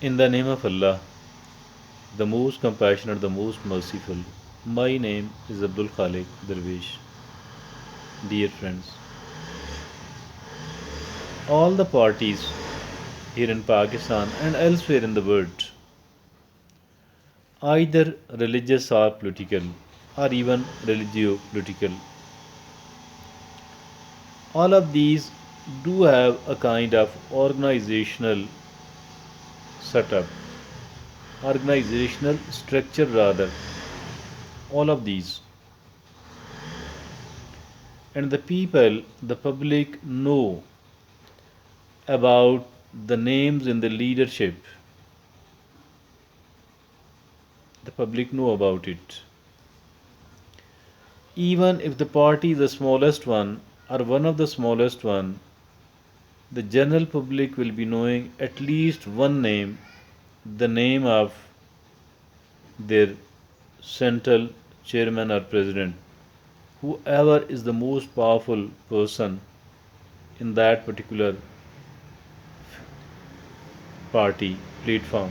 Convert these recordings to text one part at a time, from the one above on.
In the name of Allah, the most compassionate, the most merciful. My name is Abdul Khaliq Darwish. Dear friends, all the parties here in Pakistan and elsewhere in the world, either religious or political, or even religio political, all of these do have a kind of organizational setup, organizational structure rather, all of these. And the people, the public know about the names in the leadership. The public know about it. Even if the party is the smallest one or one of the smallest one, the general public will be knowing at least one name, the name of their central chairman or president, whoever is the most powerful person in that particular party platform.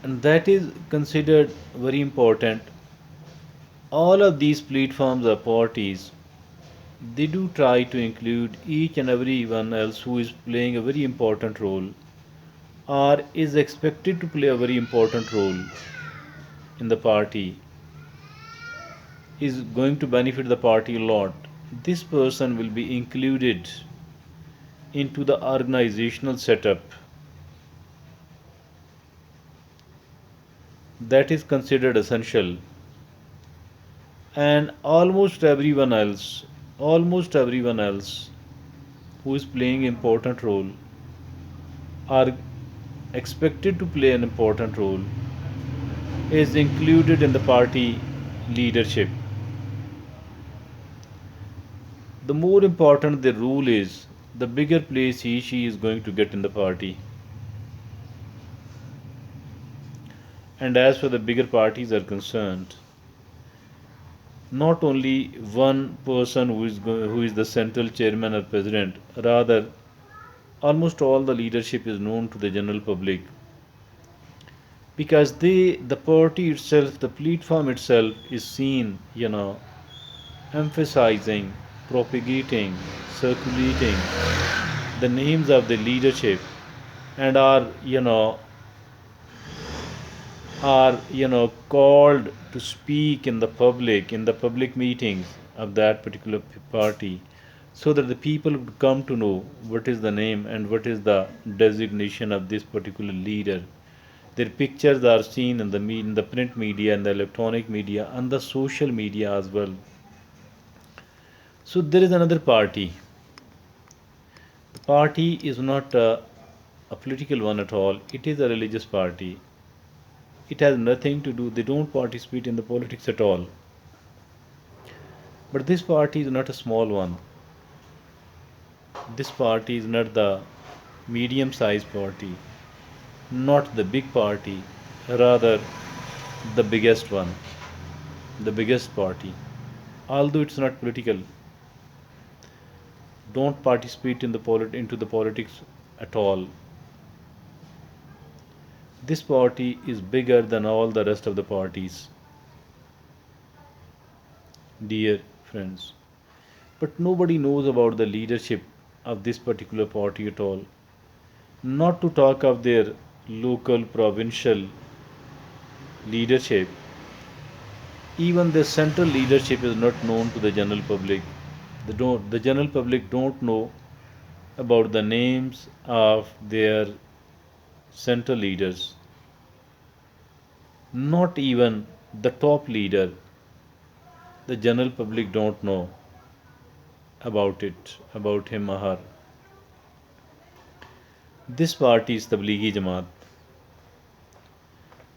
And that is considered very important. All of these platforms or parties, they do try to include each and everyone else who is playing a very important role or is expected to play a very important role in the party, is going to benefit the party a lot. This person will be included into the organizational setup that is considered essential. And almost everyone else who is playing important role are expected to play an important role is included in the party leadership. The more important the role is, the bigger place he she is going to get in the party. And as for the bigger parties are concerned, not only one person who is the central chairman or president, rather almost all the leadership is known to the general public because the party itself, the platform itself is seen, emphasizing, propagating, circulating the names of the leadership and are called to speak in the public meetings of that particular party, so that the people would come to know what is the name and what is the designation of this particular leader. Their pictures are seen in the print media and the electronic media and the social media as well. So there is another party. The party is not a political one at all. It is a religious party. It has nothing to do. They don't participate in the politics at all. But this party is not a small one. This party is not the medium-sized party, not the big party, rather the biggest one, the biggest party. Although it's not political, don't participate in into the politics at all. This party is bigger than all the rest of the parties, dear friends. But nobody knows about the leadership of this particular party at all. Not to talk of their local, provincial leadership, even the central leadership is not known to the general public. The general public don't know about the names of their central leaders. Not even the top leader, the general public don't know about it, about him or her. This party is Tableegh Jamaat.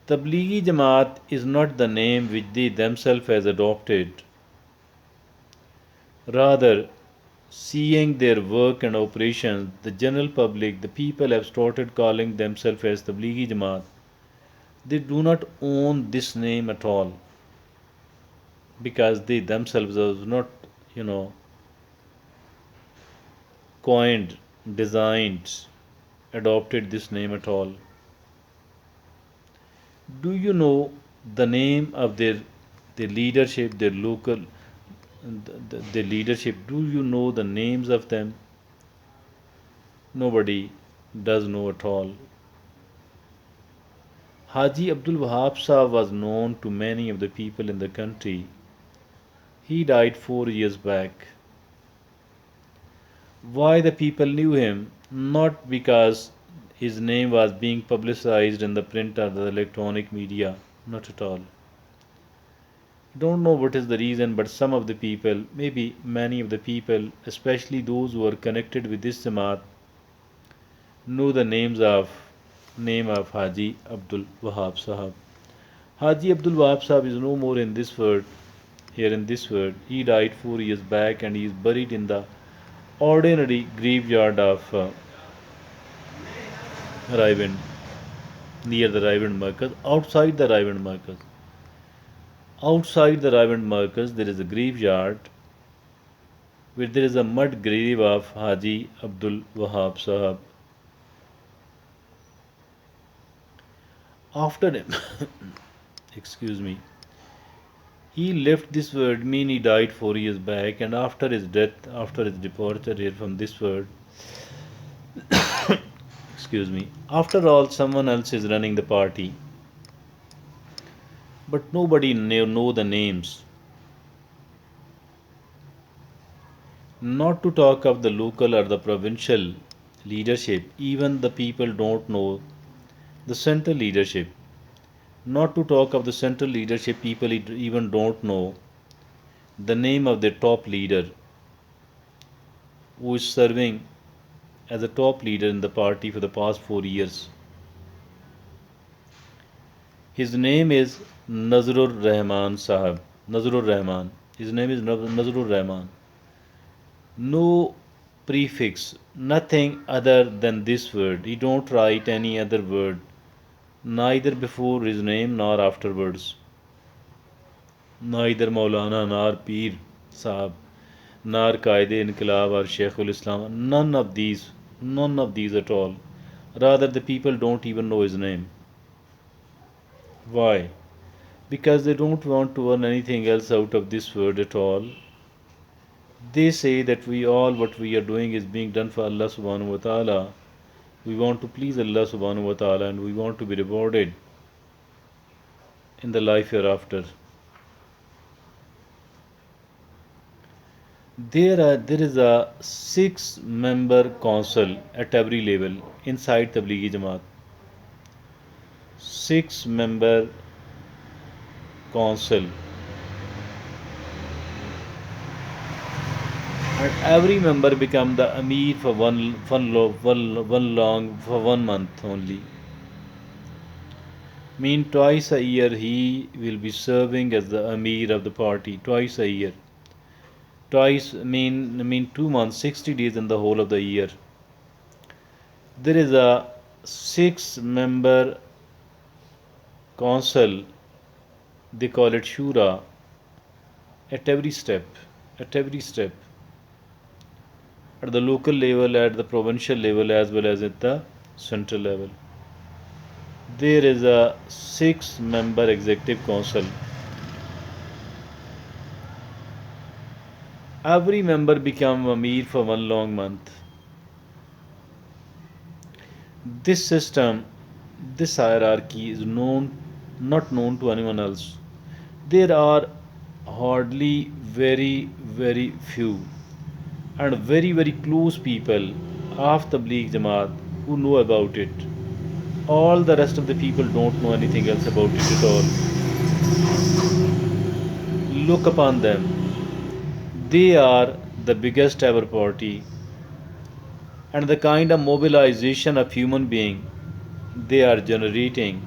Tableegh Jamaat is not the name which they themselves has adopted. Rather, seeing their work and operations, the general public, the people have started calling themselves as Tableegh Jamaat. They do not own this name at all because they themselves are not, you know, coined, designed, adopted this name at all? Do you know the name of their leadership, their local, their leadership? Do you know the names of them? Nobody does know at all. Haji Abdul Wahab Sahab was known to many of the people in the country. He died 4 years back. Why the people knew him? Not because his name was being publicized in the print or the electronic media. Not at all. Don't know what is the reason, but some of the people, maybe many of the people, especially those who are connected with this Jamaat, know the name of Haji Abdul Wahab Sahab. Haji Abdul Wahab Sahab is no more in this world, here in this world. He died 4 years back and he is buried in the ordinary graveyard of Raiwind, near the Raiwind Markaz, outside the Raiwind Markaz. Outside the Raiwind Markaz, there is a graveyard where there is a mud grave of Haji Abdul Wahab Sahab. After him, excuse me, he left this world, mean he died 4 years back, and after his death, after his departure here from this world, excuse me, after all, someone else is running the party, but nobody know the names. Not to talk of the local or the provincial leadership, even the people don't know the central leadership. Not to talk of the central leadership, people even don't know the name of their top leader who is serving as a top leader in the party for the past 4 years. His name is Nazrul Rahman Sahab. Nazrul Rahman. His name is Nazrul Rahman. No prefix, nothing other than this word. He don't write any other word, neither before his name nor afterwards. Neither Maulana nor Peer Sahab, nor Qaide Inqilab or Sheikhul Islam. None of these at all. Rather, the people don't even know his name. Why? Because they don't want to earn anything else out of this word at all. They say that what we are doing is being done for Allah subhanahu wa ta'ala. We want to please Allah subhanahu wa ta'ala and we want to be rewarded in the life hereafter. There is a 6-member council at every level inside Tableegh Jamaat. 6-member council, and every member become the Amir for one month only. Mean twice a year he will be serving as the Amir of the party. Twice a year. Twice mean 2 months, 60 days in the whole of the year. There is a 6-member council. They call it Shura. At every step. At every step. At the local level, at the provincial level, as well as at the central level. There is a 6-member executive council. Every member become Amir for one long month. This system, this hierarchy is not known to anyone else. There are hardly very few and very close people of the Tableegh Jamaat who know about it. All the rest of the people don't know anything else about it at all. Look upon them. They are the biggest ever party, and the kind of mobilization of human being they are generating,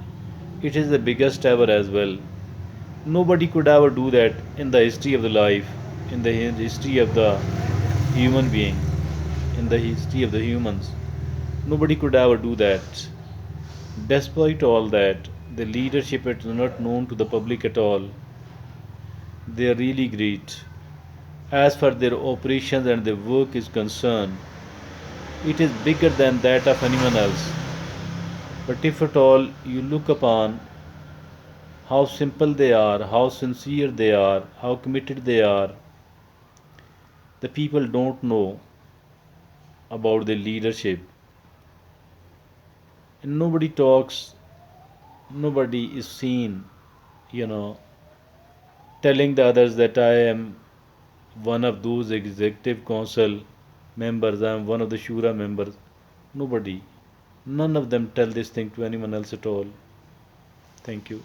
it is the biggest ever as well. Nobody could ever do that in the history of the life, in the history of the human being, in the history of the humans. Nobody could ever do that. Despite all that, the leadership is not known to the public at all. They are really great. As far their operations and their work is concerned, It is bigger than that of anyone else. But if at all you look upon how simple they are, how sincere they are, how committed they are, the people don't know about their leadership. And nobody talks, nobody is seen, you know, telling the others that I am one of those executive council members, I am one of the Shura members. Nobody. None of them tell this thing to anyone else at all. Thank you.